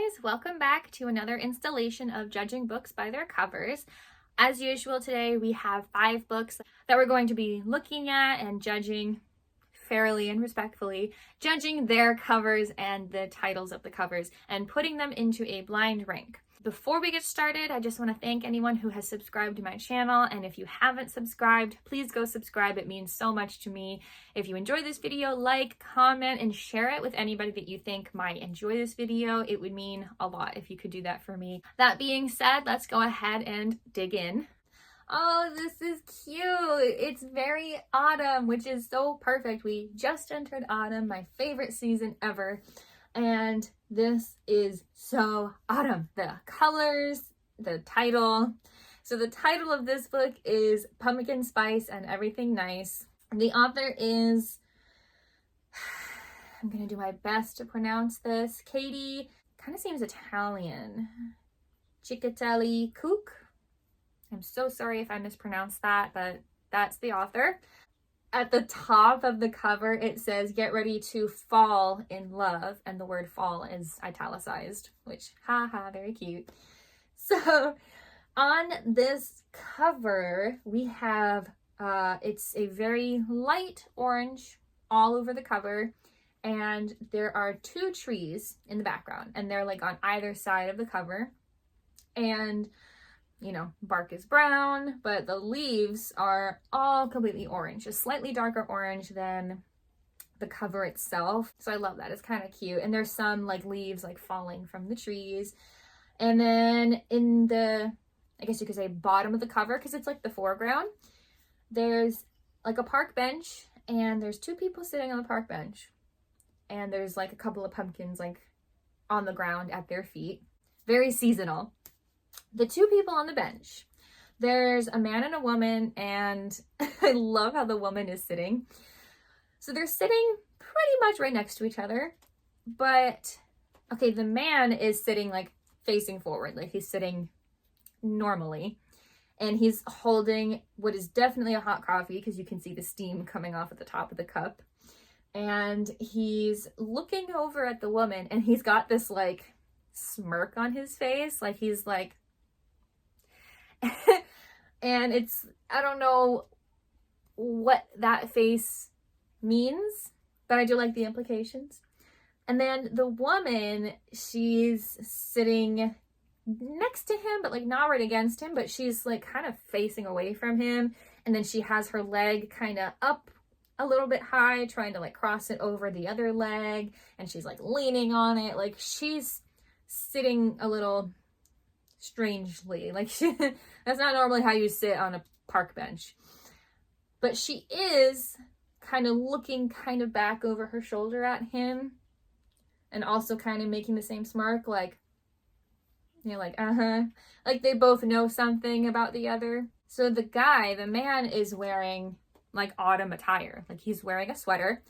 guys, welcome back to another installation of Judging Books by Their Covers. As usual, today we have 5 books that we're going to be looking at and judging fairly and respectfully, judging their covers and the titles of the covers and putting them into a blind rank. Before we get started, I just want to thank anyone who has subscribed to my channel, and if you haven't subscribed, please go subscribe. It means so much to me. If you enjoy this video, like, comment, and share it with anybody that you think might enjoy this video. It would mean a lot if you could do that for me. That being said, let's go ahead and dig in. Oh, this is cute. It's very autumn, which is so perfect. We just entered autumn, my favorite season ever. And this is so autumn. The colors, the title. So the title of this book is Pumpkin Spice and Everything Nice. The author is, I'm going to do my best to pronounce this, Katie, kind of seems Italian, Ciccatelli Cook. I'm so sorry if I mispronounced that, but that's the author. At the top of the cover, it says, "Get ready to fall in love," and the word fall is italicized, which, haha, very cute. So on this cover, we have, it's a very light orange all over the cover, and there are 2 trees in the background, and they're like on either side of the cover, and you know, bark is brown, but the leaves are all completely orange, a slightly darker orange than the cover itself. So I love that. It's kind of cute. And there's some like leaves like falling from the trees. And then in the, I guess you could say bottom of the cover, because it's like the foreground, there's like a park bench, and there's 2 people sitting on the park bench. And there's like a couple of pumpkins like on the ground at their feet. Very seasonal. The 2 people on the bench, there's a man and a woman, and I love how the woman is sitting. So they're sitting pretty much right next to each other, but okay, the man is sitting like facing forward, like he's sitting normally, and he's holding what is definitely a hot coffee because you can see the steam coming off at the top of the cup, and he's looking over at the woman, and he's got this like smirk on his face, like he's like and it's, I don't know what that face means, but I do like the implications. And then the woman, she's sitting next to him, but like not right against him, but she's like kind of facing away from him. And then she has her leg kind of up a little bit high, trying to like cross it over the other leg. And she's like leaning on it. Like she's sitting a little strangely, like that's not normally how you sit on a park bench, but she is kind of looking kind of back over her shoulder at him, and also kind of making the same smirk, like, you know, like like they both know something about the other. So the guy, the man, is wearing like autumn attire, like he's wearing a sweater.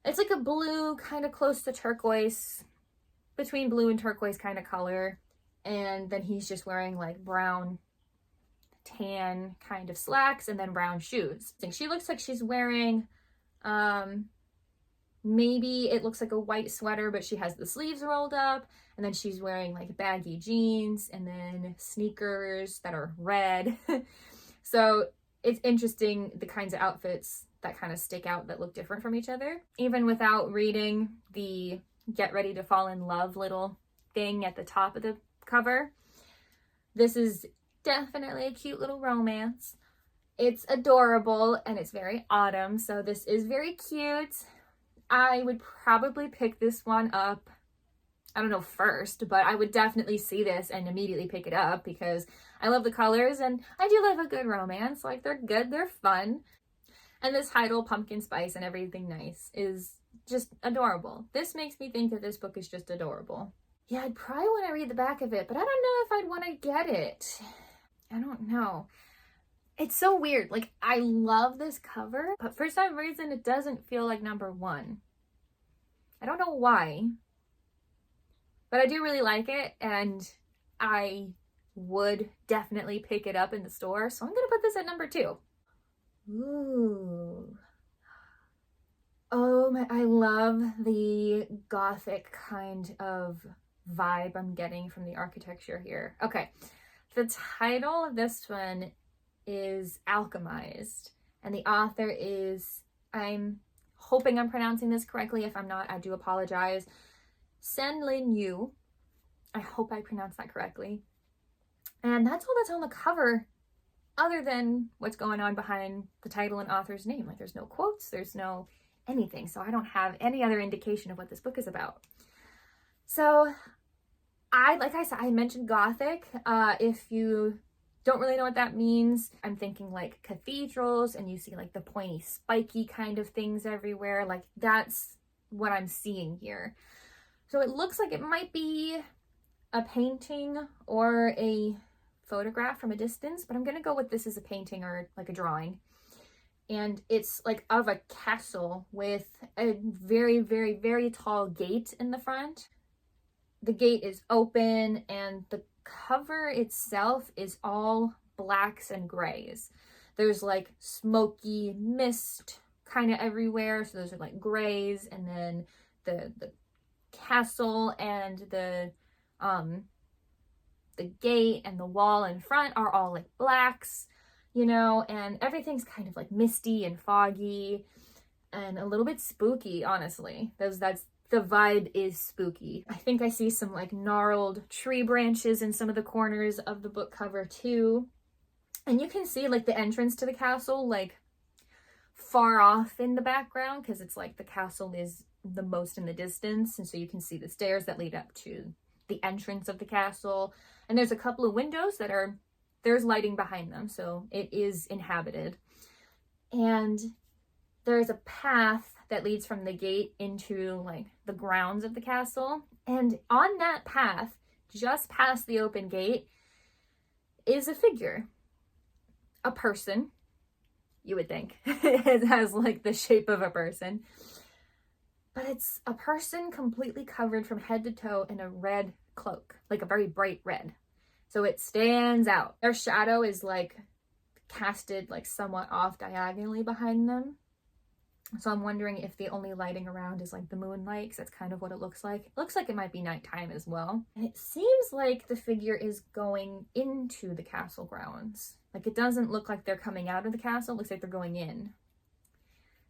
It's like a blue, kind of close to turquoise, between blue and turquoise kind of color. And then he's just wearing like brown, tan kind of slacks, and then brown shoes. I think she looks like she's wearing, maybe it looks like a white sweater, but she has the sleeves rolled up. And then she's wearing like baggy jeans and then sneakers that are red. So it's interesting the kinds of outfits that kind of stick out that look different from each other. Even without reading the "Get ready to fall in love" little thing at the top of the cover, this is definitely a cute little romance. It's adorable and it's very autumn, so this is very cute. I would probably pick this one up, I don't know first, but I would definitely see this and immediately pick it up because I love the colors and I do love a good romance. Like they're good, they're fun. And this title, Pumpkin Spice and Everything Nice, is just adorable. This makes me think that this book is just adorable. Yeah, I'd probably want to read the back of it, but I don't know if I'd want to get it. I don't know. It's so weird. Like, I love this cover, but for some reason it doesn't feel like number 1. I don't know why, but I do really like it, and I would definitely pick it up in the store, so I'm going to put this at number 2. Ooh. Oh my, I love the gothic kind of vibe I'm getting from the architecture here. Okay, the title of this one is Alchemized, and the author is, I'm hoping I'm pronouncing this correctly. If I'm not, I do apologize. Sen Lin Yu. I hope I pronounced that correctly. And that's all that's on the cover, other than what's going on behind the title and author's name. Like, there's no quotes, there's no anything, so I don't have any other indication of what this book is about. So like I said, I mentioned Gothic. If you don't really know what that means, I'm thinking like cathedrals, and you see like the pointy, spiky kind of things everywhere. Like, that's what I'm seeing here. So it looks like it might be a painting or a photograph from a distance, but I'm gonna go with this as a painting or like a drawing. And it's like of a castle with a very, very, very tall gate in the front. The gate is open, and the cover itself is all blacks and grays. There's like smoky mist kind of everywhere, so those are like grays, and then the castle and the gate and the wall in front are all like blacks, you know, and everything's kind of like misty and foggy and a little bit spooky, honestly. That's the vibe, is spooky. I think I see some like gnarled tree branches in some of the corners of the book cover too. And you can see like the entrance to the castle like far off in the background, because it's like the castle is the most in the distance, and so you can see the stairs that lead up to the entrance of the castle. And there's a couple of windows that there's lighting behind them, so it is inhabited. And there's a path that leads from the gate into like the grounds of the castle. And on that path, just past the open gate, is a figure. A person, you would think. It has like the shape of a person. But it's a person completely covered from head to toe in a red cloak, like a very bright red. So it stands out. Their shadow is like casted like somewhat off diagonally behind them. So I'm wondering if the only lighting around is like the moonlight, because that's kind of what it looks like. It looks like it might be nighttime as well. And it seems like the figure is going into the castle grounds. Like, it doesn't look like they're coming out of the castle. It looks like they're going in.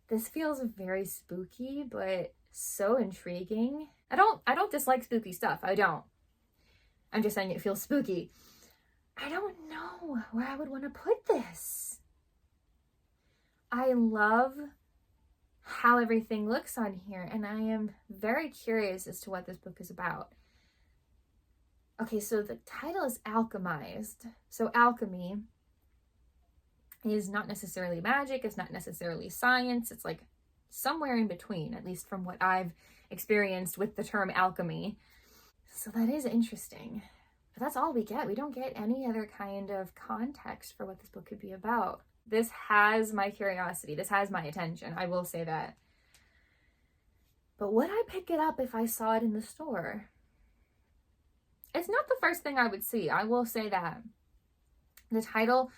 This feels very spooky, but so intriguing. I don't dislike spooky stuff. I don't. I'm just saying it feels spooky. I don't know where I would want to put this. I love how everything looks on here, and I am very curious as to what this book is about. Okay, so the title is Alchemized. So alchemy is not necessarily magic, it's not necessarily science, it's like somewhere in between, at least from what I've experienced with the term alchemy. So that is interesting. But that's all we get. We don't get any other kind of context for what this book could be about. This has my curiosity. This has my attention. I will say that. But would I pick it up if I saw it in the store? It's not the first thing I would see. I will say that. The title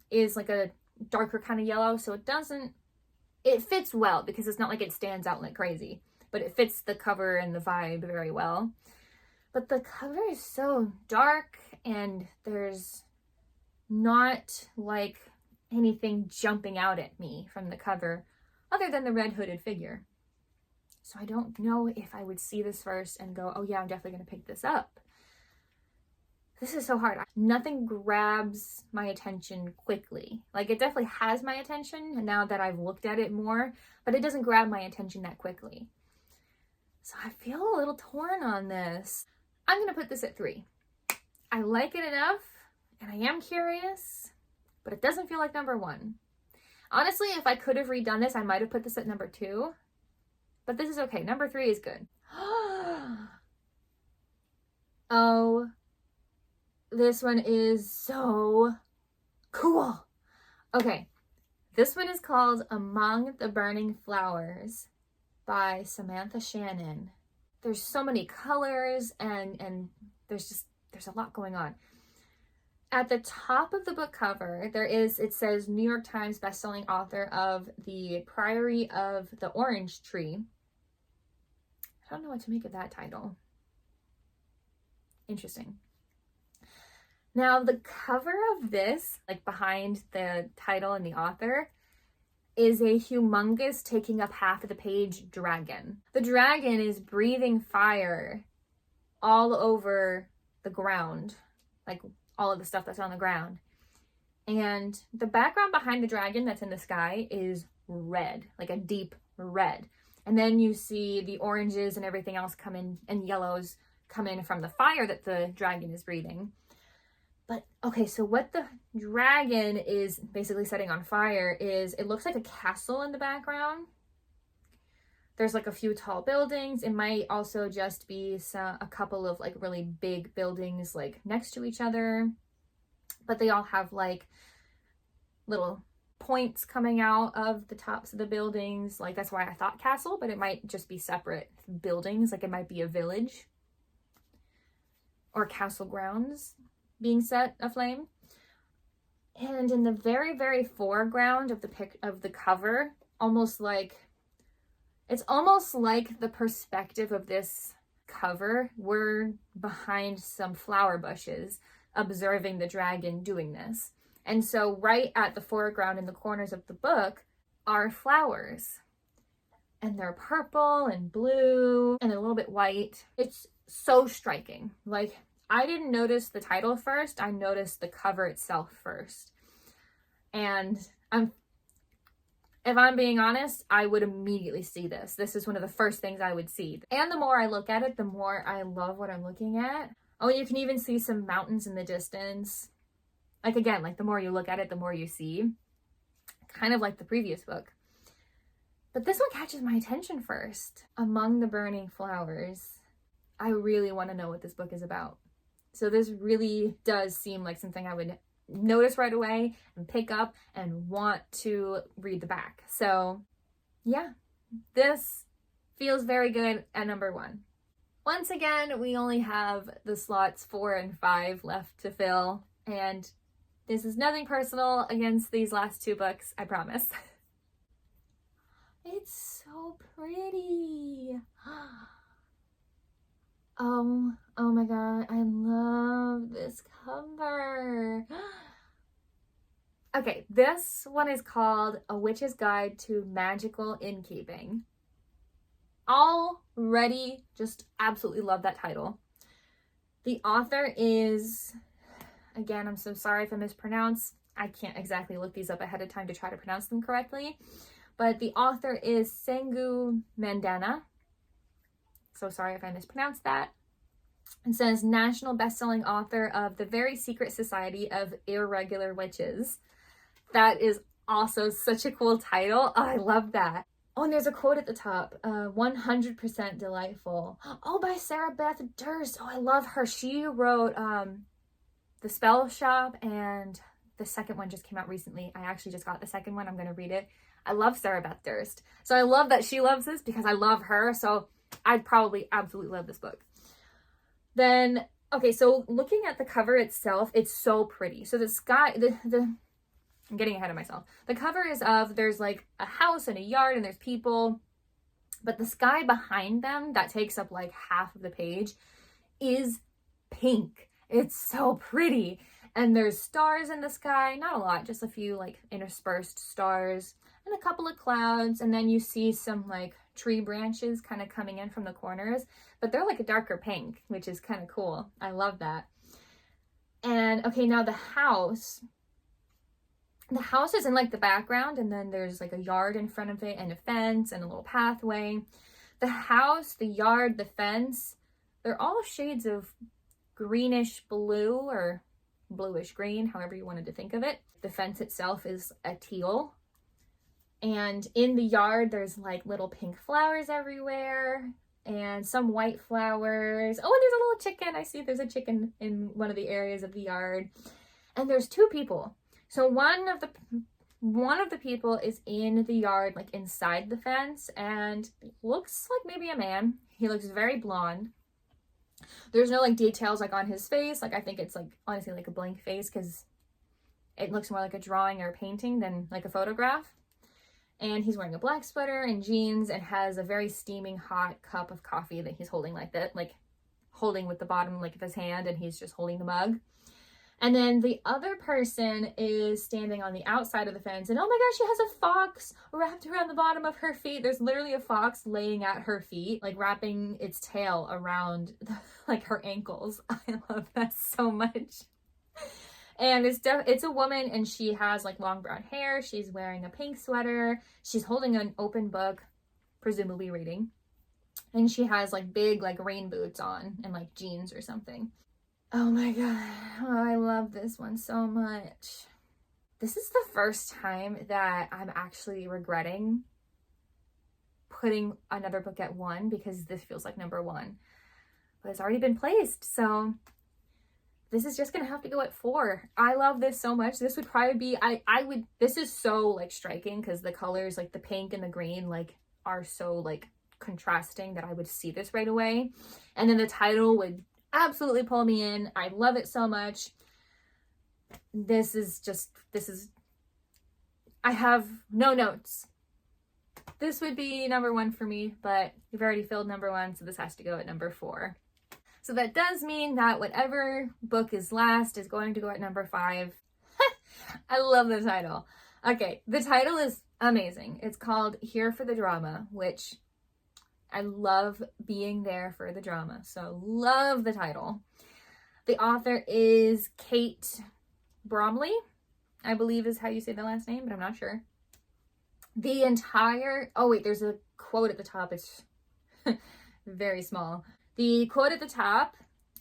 is like a darker kind of yellow, so it fits well, because it's not like it stands out like crazy, but it fits the cover and the vibe very well. But the cover is so dark, and there's not like anything jumping out at me from the cover other than the red hooded figure. So I don't know if I would see this first and go, oh yeah, I'm definitely going to pick this up. This is so hard. Nothing grabs my attention quickly. Like, it definitely has my attention now that I've looked at it more, but it doesn't grab my attention that quickly. So I feel a little torn on this. I'm going to put this at 3. I like it enough, and I am curious, but it doesn't feel like number 1. Honestly, if I could have redone this, I might have put this at number 2, but this is okay. Number 3 is good. Oh, this one is so cool. Okay, this one is called Among the Burning Flowers by Samantha Shannon. There's so many colors, and there's a lot going on. At the top of the book cover, it says New York Times bestselling author of The Priory of the Orange Tree. I don't know what to make of that title. Interesting. Now, the cover of this, like behind the title and the author, is a humongous, taking up half of the page, dragon. The dragon is breathing fire all over the ground, like all of the stuff that's on the ground. And the background behind the dragon that's in the sky is red, like a deep red. And then you see the oranges and everything else come in, and yellows come in from the fire that the dragon is breathing. But okay, so what the dragon is basically setting on fire is, it looks like a castle in the background. There's like a few tall buildings. It might also just be a couple of like really big buildings like next to each other. But they all have like little points coming out of the tops of the buildings. Like that's why I thought castle, but it might just be separate buildings. Like it might be a village or castle grounds being set aflame. And in the very, very foreground of the cover, it's almost like the perspective of this cover, we're behind some flower bushes observing the dragon doing this. And so right at the foreground in the corners of the book are flowers. And they're purple and blue and a little bit white. It's so striking. Like, I didn't notice the title first, I noticed the cover itself first. And if I'm being honest, I would immediately see this. This is one of the first things I would see. And the more I look at it, the more I love what I'm looking at. Oh, you can even see some mountains in the distance. Like again, like the more you look at it, the more you see. Kind of like the previous book. But this one catches my attention first. Among the burning flowers. I really want to know what this book is about. So this really does seem like something I would notice right away and pick up and want to read the back. So yeah, this feels very good at number 1. Once again, we only have the slots 4 and 5 left to fill, and this is nothing personal against these last 2 books, I promise. It's so pretty. Oh my god, I love this cover. Okay, this one is called A Witch's Guide to Magical Innkeeping. Already just absolutely love that title. The author is, again, I'm so sorry if I mispronounce. I can't exactly look these up ahead of time to try to pronounce them correctly. But the author is Sengu Mandana. So sorry if I mispronounced that. It says national best-selling author of The Very Secret Society of Irregular Witches. That is also such a cool title. Oh, I love that. Oh, and there's a quote at the top. 100% delightful. Oh, by Sarah Beth Durst. Oh, I love her. She wrote The Spell Shop, and the second one just came out recently. I actually just got the second one. I'm going to read it. I love Sarah Beth Durst. So I love that she loves this because I love her. So I'd probably absolutely love this book. Then, okay, so looking at the cover itself, it's so pretty. So the sky, I'm getting ahead of myself. The cover is there's like a house and a yard and there's people, but the sky behind them that takes up like half of the page is pink. It's so pretty. And there's stars in the sky, not a lot, just a few like interspersed stars and a couple of clouds. And then you see some like tree branches kind of coming in from the corners, but they're like a darker pink, which is kind of cool. I love that. And okay, now the house is in like the background, and then there's like a yard in front of it and a fence and a little pathway. The house, the yard, the fence, they're all shades of greenish blue or bluish green, however you wanted to think of it. The fence itself is a teal. And in the yard, there's like little pink flowers everywhere and some white flowers. Oh, and there's a little chicken. I see there's a chicken in one of the areas of the yard. And there's 2 people. So one of the people is in the yard, like inside the fence, and looks like maybe a man. He looks very blonde. There's no like details like on his face. Like I think it's like honestly like a blank face because it looks more like a drawing or a painting than like a photograph. And he's wearing a black sweater and jeans and has a very steaming hot cup of coffee that he's holding like that, like holding with the bottom like of his hand, and he's just holding the mug. And then the other person is standing on the outside of the fence, and oh my gosh, she has a fox wrapped around the bottom of her feet. There's literally a fox laying at her feet, like wrapping its tail around like her ankles. I love that so much. And it's a woman, and she has like long brown hair. She's wearing a pink sweater. She's holding an open book, presumably reading. And she has like big like rain boots on and like jeans or something. Oh my god. Oh, I love this one so much. This is the first time that I'm actually regretting putting another book at 1 because this feels like number 1. But it's already been placed, so this is just gonna have to go at 4. I love this so much. This would probably be, this is so like striking because the colors, like the pink and the green, like are so like contrasting that I would see this right away. And then the title would absolutely pull me in. I love it so much. I have no notes. This would be number 1 for me, but you've already filled number 1, so this has to go at number 4. So that does mean that whatever book is last is going to go at number 5. I love the title. Okay, the title is amazing. It's called Here for the Drama, which I love being there for the drama. So love the title. The author is Kate Bromley, I believe is how you say the last name, but I'm not sure. There's a quote at the top. It's very small. The quote at the top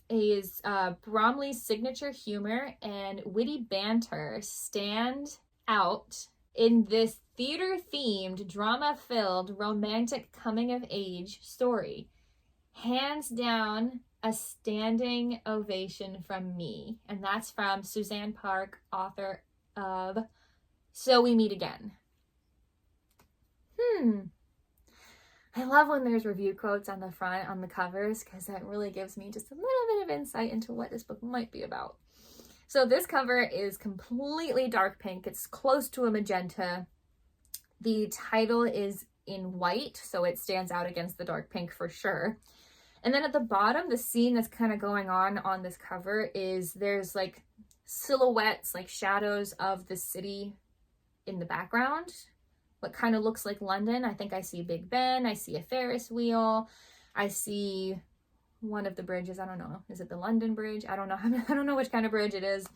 is Bromley's signature humor and witty banter stand out in this theater-themed, drama-filled, romantic coming-of-age story. Hands down, a standing ovation from me. And that's from Suzanne Park, author of So We Meet Again. I love when there's review quotes on the front, on the covers, because that really gives me just a little bit of insight into what this book might be about. So this cover is completely dark pink. It's close to a magenta. The title is in white, so it stands out against the dark pink for sure. And then at the bottom, the scene that's kind of going on this cover is there's like silhouettes, like shadows of the city in the background. What kind of looks like London. I think I see Big Ben. I see a Ferris wheel. I see one of the bridges. I don't know. Is it the London Bridge? I don't know. I don't know which kind of bridge it is.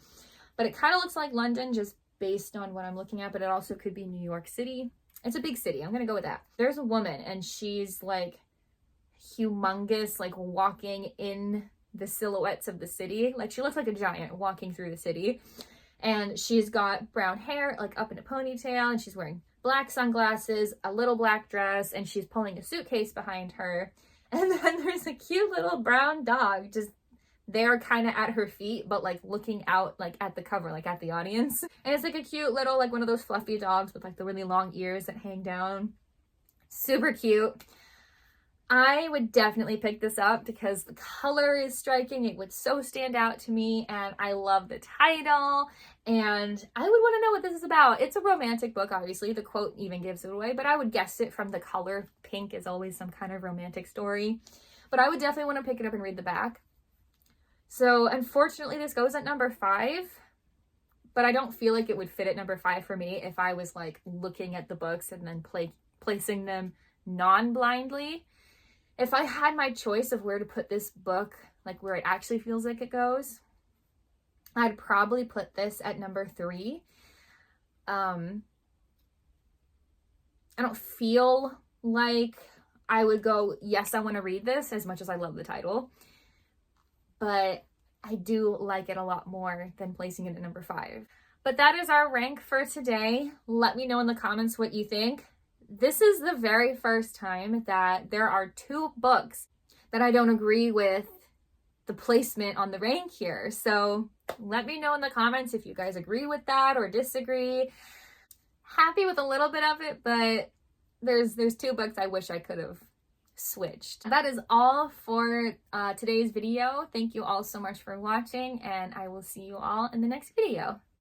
But it kind of looks like London just based on what I'm looking at. But it also could be New York City. It's a big city. I'm going to go with that. There's a woman and she's like humongous, like walking in the silhouettes of the city. Like she looks like a giant walking through the city. And she's got brown hair, like up in a ponytail. And she's wearing black sunglasses, a little black dress, and she's pulling a suitcase behind her. And then there's a cute little brown dog just there kind of at her feet, but like looking out like at the cover, like at the audience. And it's like a cute little, like one of those fluffy dogs with like the really long ears that hang down. Super cute. I would definitely pick this up because the color is striking. It would so stand out to me, and I love the title, and I would want to know what this is about. It's a romantic book, obviously. The quote even gives it away, but I would guess it from the color. Pink is always some kind of romantic story, but I would definitely want to pick it up and read the back. So unfortunately, this goes at number 5, but I don't feel like it would fit at number 5 for me if I was like looking at the books and then placing them non-blindly. If I had my choice of where to put this book, like where it actually feels like it goes, I'd probably put this at number 3. I don't feel like I would go, yes, I want to read this as much as I love the title, but I do like it a lot more than placing it at number 5. But that is our rank for today. Let me know in the comments what you think. This is the very first time that there are 2 books that I don't agree with the placement on the rank here. So let me know in the comments if you guys agree with that or disagree. Happy with a little bit of it, but there's 2 books I wish I could have switched. That is all for today's video. Thank you all so much for watching, and I will see you all in the next video.